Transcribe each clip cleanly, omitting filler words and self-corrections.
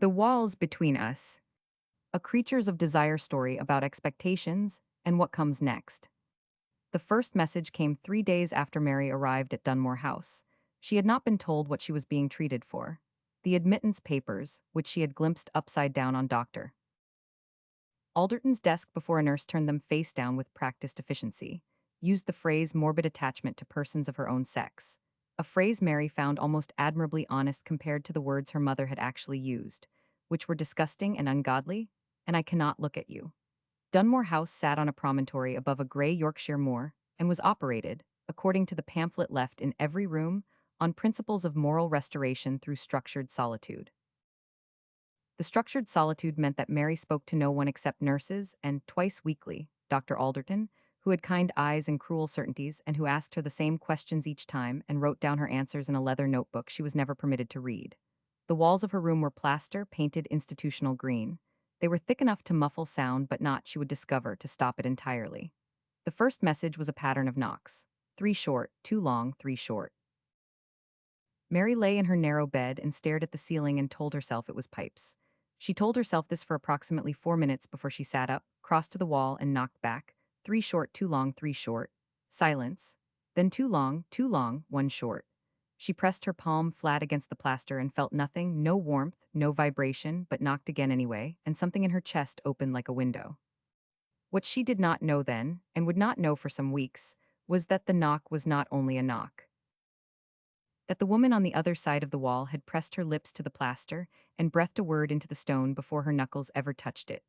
The Walls Between Us, a Creatures of Desire story about expectations and what comes next. The first message came 3 days after Mary arrived at Dunmore House. She had not been told what she was being treated for. The admittance papers, which she had glimpsed upside down on Dr. Alderton's desk before a nurse turned them face down with practiced efficiency, used the phrase morbid attachment to persons of her own sex, a phrase Mary found almost admirably honest compared to the words her mother had actually used, which were disgusting and ungodly, and I cannot look at you. Dunmore House sat on a promontory above a grey Yorkshire moor and was operated, according to the pamphlet left in every room, on principles of moral restoration through structured solitude. The structured solitude meant that Mary spoke to no one except nurses and, twice weekly, Dr. Alderton, who had kind eyes and cruel certainties and who asked her the same questions each time and wrote down her answers in a leather notebook she was never permitted to read. The walls of her room were plaster, painted institutional green. They were thick enough to muffle sound, but not, she would discover, to stop it entirely. The first message was a pattern of knocks. 3 short, 2 long, 3 short. Mary lay in her narrow bed and stared at the ceiling and told herself it was pipes. She told herself this for approximately 4 minutes before she sat up, crossed to the wall, and knocked back. 3 short, 2 long, 3 short. Silence. Then 2 long, 1 short. She pressed her palm flat against the plaster and felt nothing, no warmth, no vibration, but knocked again anyway, and something in her chest opened like a window. What she did not know then, and would not know for some weeks, was that the knock was not only a knock. That the woman on the other side of the wall had pressed her lips to the plaster and breathed a word into the stone before her knuckles ever touched it.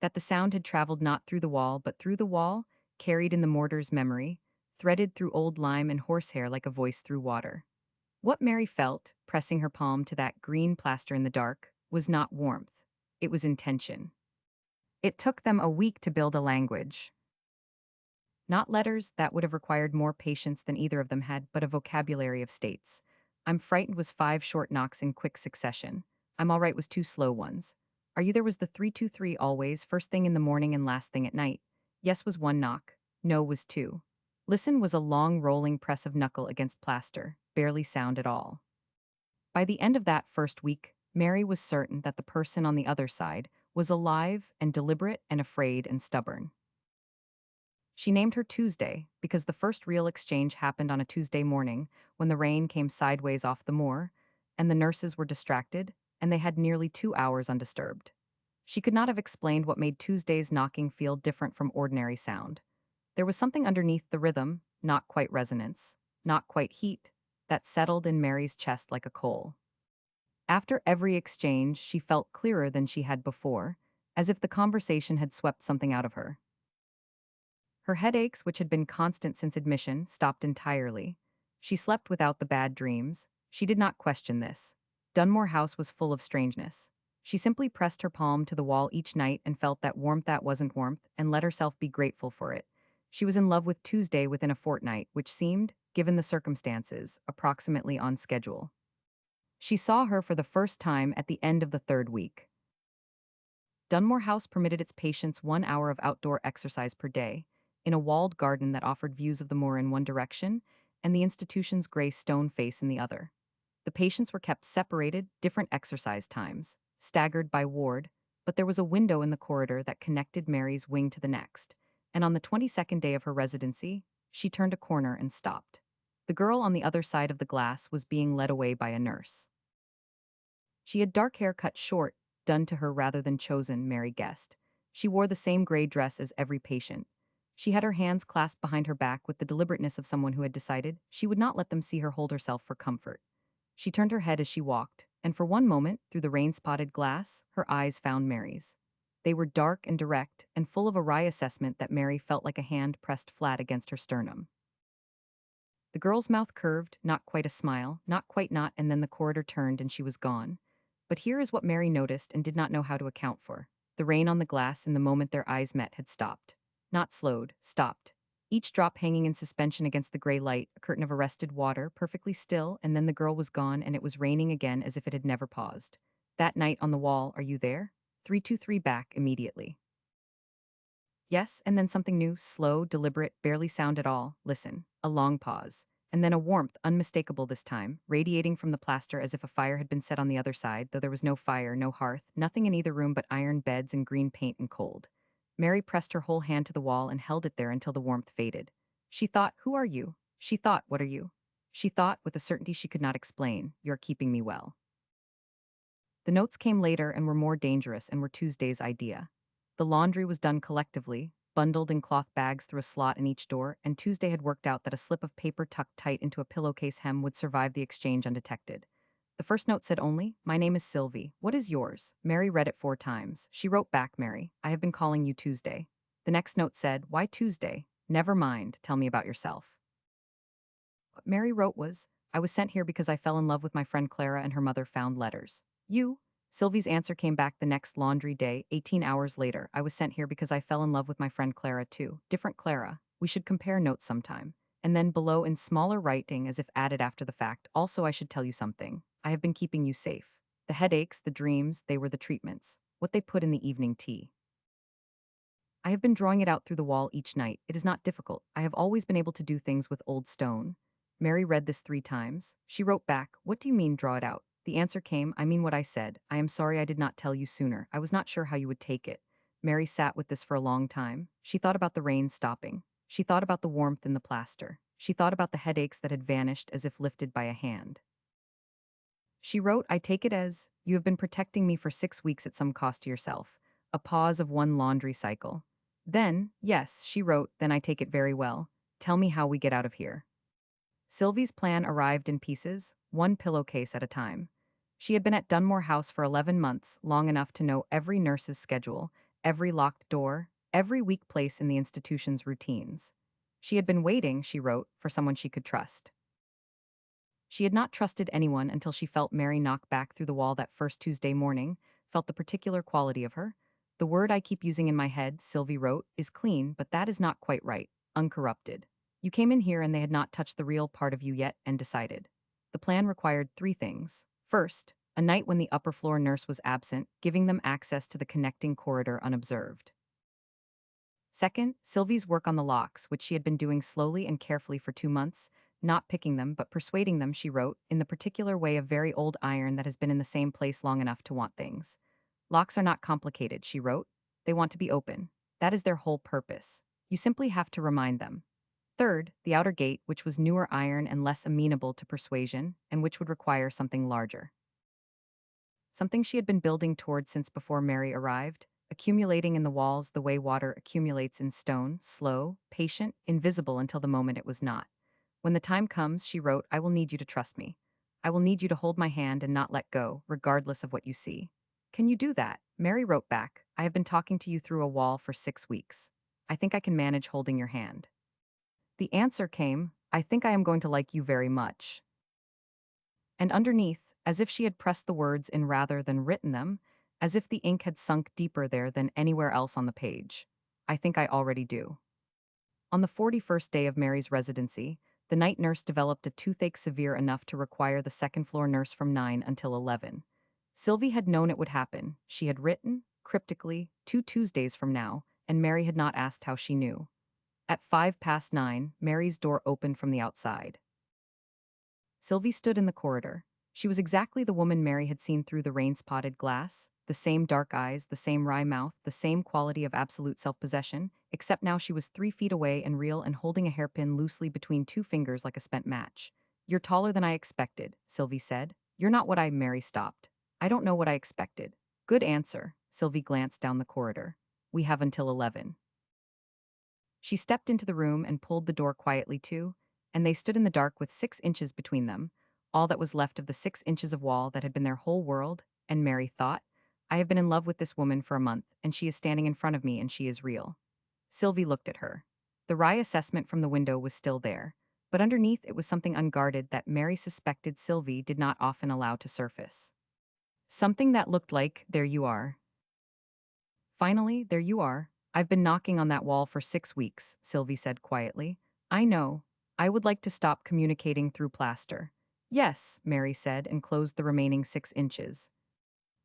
That the sound had traveled not through the wall but through the wall, carried in the mortar's memory, threaded through old lime and horsehair like a voice through water. What Mary felt, pressing her palm to that green plaster in the dark, was not warmth. It was intention. It took them a week to build a language. Not letters, that would have required more patience than either of them had, but a vocabulary of states. I'm frightened was 5 short knocks in quick succession. I'm all right was 2 slow ones. Are you there was the 323 always, first thing in the morning and last thing at night. Yes was 1 knock. No was 2. Listen was a long rolling press of knuckle against plaster, barely sound at all. By the end of that first week, Mary was certain that the person on the other side was alive and deliberate and afraid and stubborn. She named her Tuesday because the first real exchange happened on a Tuesday morning when the rain came sideways off the moor, and the nurses were distracted, and they had nearly 2 hours undisturbed. She could not have explained what made Tuesday's knocking feel different from ordinary sound. There was something underneath the rhythm, not quite resonance, not quite heat, that settled in Mary's chest like a coal. After every exchange, she felt clearer than she had before, as if the conversation had swept something out of her. Her headaches, which had been constant since admission, stopped entirely. She slept without the bad dreams. She did not question this. Dunmore House was full of strangeness. She simply pressed her palm to the wall each night and felt that warmth that wasn't warmth and let herself be grateful for it. She was in love with Tuesday within a fortnight, which seemed, given the circumstances, approximately on schedule. She saw her for the first time at the end of the 3rd week. Dunmore House permitted its patients 1 hour of outdoor exercise per day, in a walled garden that offered views of the moor in one direction and the institution's gray stone face in the other. The patients were kept separated, different exercise times, staggered by ward, but there was a window in the corridor that connected Mary's wing to the next, and on the 22nd day of her residency, she turned a corner and stopped. The girl on the other side of the glass was being led away by a nurse. She had dark hair cut short, done to her rather than chosen, Mary guessed. She wore the same gray dress as every patient. She had her hands clasped behind her back with the deliberateness of someone who had decided she would not let them see her hold herself for comfort. She turned her head as she walked, and for one moment, through the rain-spotted glass, her eyes found Mary's. They were dark and direct, and full of a wry assessment that Mary felt like a hand pressed flat against her sternum. The girl's mouth curved, not quite a smile, not quite not, and then the corridor turned and she was gone. But here is what Mary noticed and did not know how to account for. The rain on the glass in the moment their eyes met had stopped. Not slowed, stopped. Each drop hanging in suspension against the gray light, a curtain of arrested water, perfectly still, and then the girl was gone and it was raining again as if it had never paused. That night on the wall, are you there? 323 back immediately. Yes, and then something new, slow, deliberate, barely sound at all. Listen. A long pause. and then a warmth unmistakable this time, radiating from the plaster as if a fire had been set on the other side, though there was no fire, no hearth, nothing in either room but iron beds and green paint and cold. Mary pressed her whole hand to the wall and held it there until the warmth faded. She thought, "Who are you?" She thought, "What are you?" She thought, with a certainty she could not explain, "You're keeping me well." The notes came later and were more dangerous and were Tuesday's idea. The laundry was done collectively, bundled in cloth bags through a slot in each door, and Tuesday had worked out that a slip of paper tucked tight into a pillowcase hem would survive the exchange undetected. The first note said only, "My name is Sylvie. What is yours?" Mary read it 4 times. She wrote back, "Mary, I have been calling you Tuesday." The next note said, "Why Tuesday? Never mind, tell me about yourself." What Mary wrote was, "I was sent here because I fell in love with my friend Clara and her mother found letters." You? Sylvie's answer came back the next laundry day, 18 hours later. "I was sent here because I fell in love with my friend Clara too. Different Clara. We should compare notes sometime." And then below in smaller writing as if added after the fact, "Also I should tell you something. I have been keeping you safe. The headaches, the dreams, they were the treatments. What they put in the evening tea. I have been drawing it out through the wall each night. It is not difficult. I have always been able to do things with old stone." Mary read this 3 times. She wrote back, "What do you mean, draw it out?" The answer came, "I mean what I said. I am sorry I did not tell you sooner. I was not sure how you would take it." Mary sat with this for a long time. She thought about the rain stopping. She thought about the warmth in the plaster. She thought about the headaches that had vanished as if lifted by a hand. She wrote, "I take it as, you have been protecting me for 6 weeks at some cost to yourself." A pause of one laundry cycle. Then, yes, she wrote, "Then I take it very well. Tell me how we get out of here." Sylvie's plan arrived in pieces, one pillowcase at a time. She had been at Dunmore House for 11 months, long enough to know every nurse's schedule, every locked door, every weak place in the institution's routines. She had been waiting, she wrote, for someone she could trust. She had not trusted anyone until she felt Mary knock back through the wall that first Tuesday morning, felt the particular quality of her. "The word I keep using in my head," Sylvie wrote, "is clean, but that is not quite right. Uncorrupted. You came in here and they had not touched the real part of you yet and decided." The plan required 3 things. First, a night when the upper floor nurse was absent, giving them access to the connecting corridor unobserved. Second, Sylvie's work on the locks, which she had been doing slowly and carefully for 2 months, not picking them but persuading them, she wrote, in the particular way of very old iron that has been in the same place long enough to want things. "Locks are not complicated," she wrote. "They want to be open. That is their whole purpose. You simply have to remind them." Third, the outer gate, which was newer iron and less amenable to persuasion, and which would require something larger. Something she had been building toward since before Mary arrived, accumulating in the walls the way water accumulates in stone, slow, patient, invisible until the moment it was not. "When the time comes," she wrote, "I will need you to trust me. I will need you to hold my hand and not let go, regardless of what you see." "Can you do that?" Mary wrote back, "I have been talking to you through a wall for 6 weeks. I think I can manage holding your hand." The answer came, "I think I am going to like you very much." And underneath, as if she had pressed the words in rather than written them, as if the ink had sunk deeper there than anywhere else on the page, "I think I already do." On the 41st day of Mary's residency, the night nurse developed a toothache severe enough to require the second-floor nurse from 9 until 11. Sylvie had known it would happen. She had written, cryptically, 2 Tuesdays from now, and Mary had not asked how she knew. At 9:05, Mary's door opened from the outside. Sylvie stood in the corridor. She was exactly the woman Mary had seen through the rain-spotted glass, the same dark eyes, the same wry mouth, the same quality of absolute self-possession, except now she was 3 feet away and real and holding a hairpin loosely between 2 fingers like a spent match. "You're taller than I expected," Sylvie said. "You're not what I—" Mary stopped. "I don't know what I expected." "Good answer." Sylvie glanced down the corridor. "We have until 11. She stepped into the room and pulled the door quietly to, and they stood in the dark with 6 inches between them, all that was left of the 6 inches of wall that had been their whole world, and Mary thought, "I have been in love with this woman for a month, and she is standing in front of me and she is real." Sylvie looked at her. The wry assessment from the window was still there, but underneath it was something unguarded that Mary suspected Sylvie did not often allow to surface. Something that looked like, "There you are. Finally, there you are. I've been knocking on that wall for 6 weeks," Sylvie said quietly. "I know. I would like to stop communicating through plaster." "Yes," Mary said and closed the remaining 6 inches.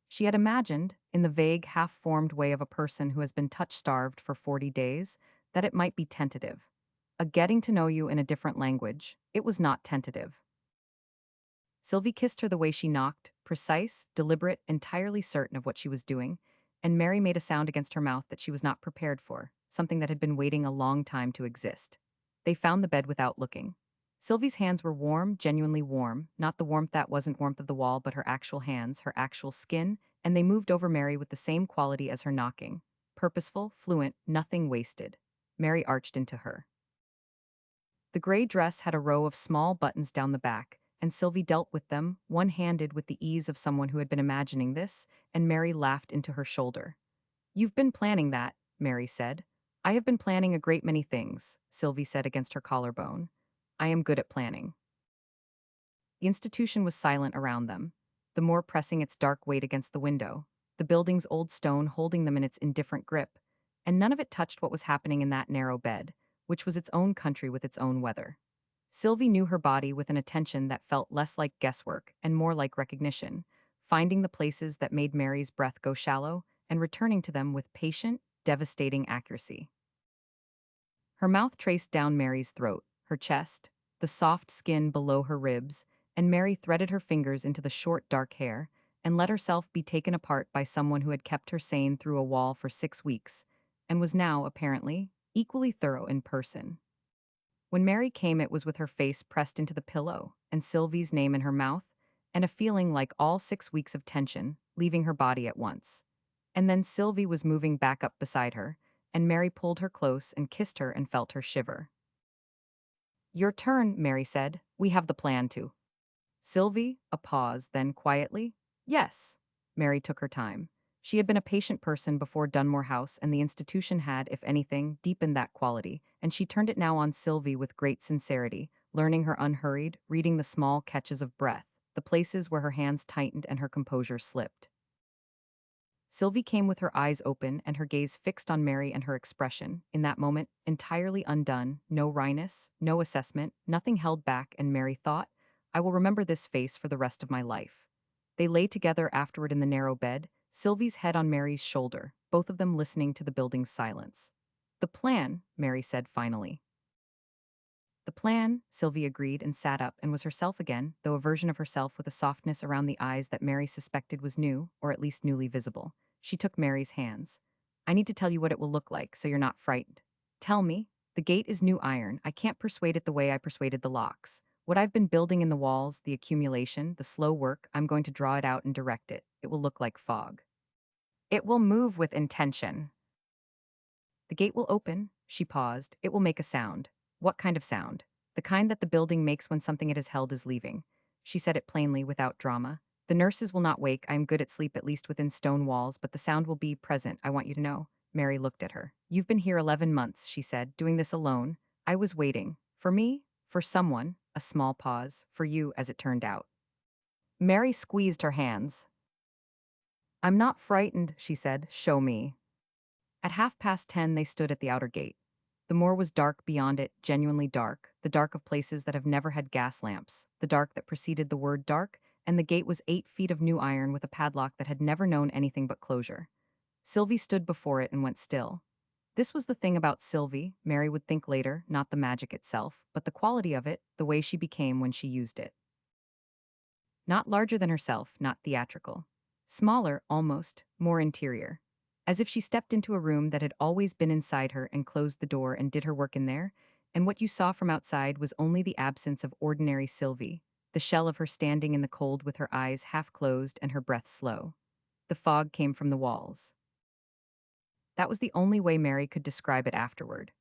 She had imagined, in the vague, half-formed way of a person who has been touch-starved for 40 days, that it might be tentative. A getting to know you in a different language. It was not tentative. Sylvie kissed her the way she knocked, precise, deliberate, entirely certain of what she was doing, and Mary made a sound against her mouth that she was not prepared for, something that had been waiting a long time to exist. They found the bed without looking. Sylvie's hands were warm, genuinely warm, not the warmth that wasn't warmth of the wall, but her actual hands, her actual skin, and they moved over Mary with the same quality as her knocking. Purposeful, fluent, nothing wasted. Mary arched into her. The gray dress had a row of small buttons down the back, and Sylvie dealt with them, one-handed with the ease of someone who had been imagining this, and Mary laughed into her shoulder. "You've been planning that," Mary said. "I have been planning a great many things," Sylvie said against her collarbone. "I am good at planning." The institution was silent around them, the moor pressing its dark weight against the window, the building's old stone holding them in its indifferent grip, and none of it touched what was happening in that narrow bed, which was its own country with its own weather. Sylvie knew her body with an attention that felt less like guesswork and more like recognition, finding the places that made Mary's breath go shallow and returning to them with patient, devastating accuracy. Her mouth traced down Mary's throat, her chest, the soft skin below her ribs, and Mary threaded her fingers into the short dark hair and let herself be taken apart by someone who had kept her sane through a wall for 6 weeks and was now, apparently, equally thorough in person. When Mary came, it was with her face pressed into the pillow and Sylvie's name in her mouth, and a feeling like all 6 weeks of tension, leaving her body at once. And then Sylvie was moving back up beside her, and Mary pulled her close and kissed her and felt her shiver. "Your turn," Mary said. "We have the plan too." Sylvie, a pause, then quietly, "Yes." Mary took her time. She had been a patient person before Dunmore House, and the institution had, if anything, deepened that quality, and she turned it now on Sylvie with great sincerity, learning her unhurried, reading the small catches of breath, the places where her hands tightened and her composure slipped. Sylvie came with her eyes open and her gaze fixed on Mary, and her expression, in that moment, entirely undone, no wryness, no assessment, nothing held back, and Mary thought, "I will remember this face for the rest of my life." They lay together afterward in the narrow bed, Sylvie's head on Mary's shoulder, both of them listening to the building's silence. "The plan," Mary said finally. "The plan," Sylvie agreed and sat up and was herself again, though a version of herself with a softness around the eyes that Mary suspected was new, or at least newly visible. She took Mary's hands. "I need to tell you what it will look like, so you're not frightened." "Tell me." "The gate is new iron. I can't persuade it the way I persuaded the locks. What I've been building in the walls, the accumulation, the slow work, I'm going to draw it out and direct it. It will look like fog. It will move with intention. The gate will open." She paused. "It will make a sound." "What kind of sound?" "The kind that the building makes when something it has held is leaving." She said it plainly, without drama. "The nurses will not wake. I am good at sleep, at least within stone walls, but the sound will be present, I want you to know." Mary looked at her. "You've been here 11 months, she said, "doing this alone. I was waiting. For me? For someone." A small pause. "For you, as it turned out." Mary squeezed her hands. "I'm not frightened," she said. "Show me." At 10:30 they stood at the outer gate. The moor was dark beyond it, genuinely dark, the dark of places that have never had gas lamps, the dark that preceded the word dark, and the gate was 8 feet of new iron with a padlock that had never known anything but closure. Sylvie stood before it and went still. This was the thing about Sylvie, Mary would think later, not the magic itself, but the quality of it, the way she became when she used it. Not larger than herself, not theatrical. Smaller, almost, more interior. As if she stepped into a room that had always been inside her and closed the door and did her work in there, and what you saw from outside was only the absence of ordinary Sylvie, the shell of her standing in the cold with her eyes half closed and her breath slow. The fog came from the walls. That was the only way Mary could describe it afterward.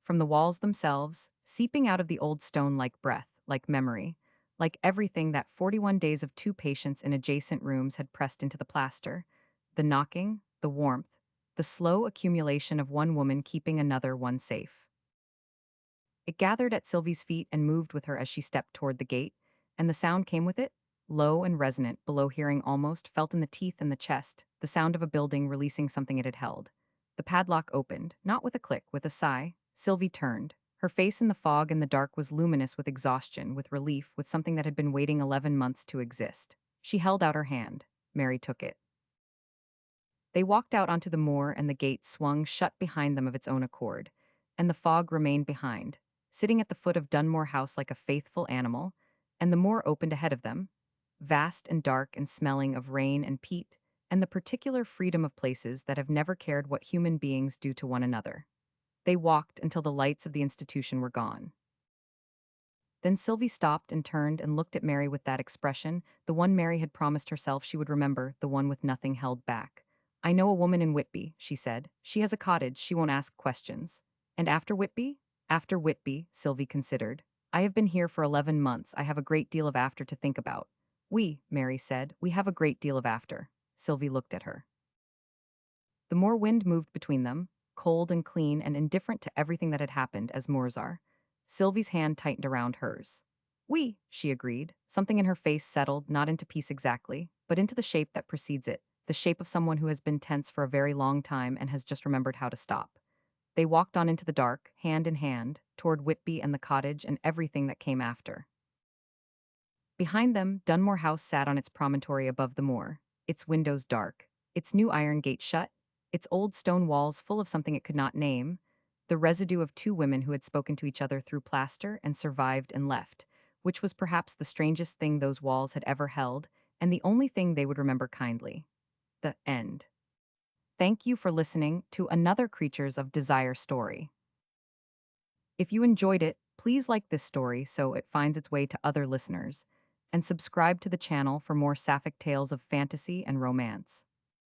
From the walls themselves, seeping out of the old stone like breath, like memory, like everything that 41 days of two patients in adjacent rooms had pressed into the plaster, the knocking, the warmth, the slow accumulation of one woman keeping another one safe. It gathered at Sylvie's feet and moved with her as she stepped toward the gate, and the sound came with it, low and resonant, below hearing almost, felt in the teeth and the chest, the sound of a building releasing something it had held. The padlock opened, not with a click, with a sigh. Sylvie turned. Her face in the fog and the dark was luminous with exhaustion, with relief, with something that had been waiting 11 months to exist. She held out her hand. Mary took it. They walked out onto the moor and the gate swung shut behind them of its own accord, and the fog remained behind. sitting at the foot of Dunmore House like a faithful animal, and the moor opened ahead of them, vast and dark and smelling of rain and peat, and the particular freedom of places that have never cared what human beings do to one another. They walked until the lights of the institution were gone. Then Sylvie stopped and turned and looked at Mary with that expression, the one Mary had promised herself she would remember, the one with nothing held back. "I know a woman in Whitby," she said. "She has a cottage, she won't ask questions." "And after Whitby?" "After Whitby," Sylvie considered. "I have been here for 11 months, I have a great deal of after to think about." Mary said, "we have a great deal of after." Sylvie looked at her. The moor wind moved between them, cold and clean and indifferent to everything that had happened, as moors are. Sylvie's hand tightened around hers. She agreed. Something in her face settled, not into peace exactly, but into the shape that precedes it, the shape of someone who has been tense for a very long time and has just remembered how to stop. They walked on into the dark, hand in hand, toward Whitby and the cottage and everything that came after. Behind them, Dunmore House sat on its promontory above the moor, its windows dark, its new iron gate shut, its old stone walls full of something it could not name, the residue of two women who had spoken to each other through plaster and survived and left, which was perhaps the strangest thing those walls had ever held, and the only thing they would remember kindly. The end. Thank you for listening to another Creatures of Desire story. If you enjoyed it, please like this story so it finds its way to other listeners, and subscribe to the channel for more sapphic tales of fantasy and romance.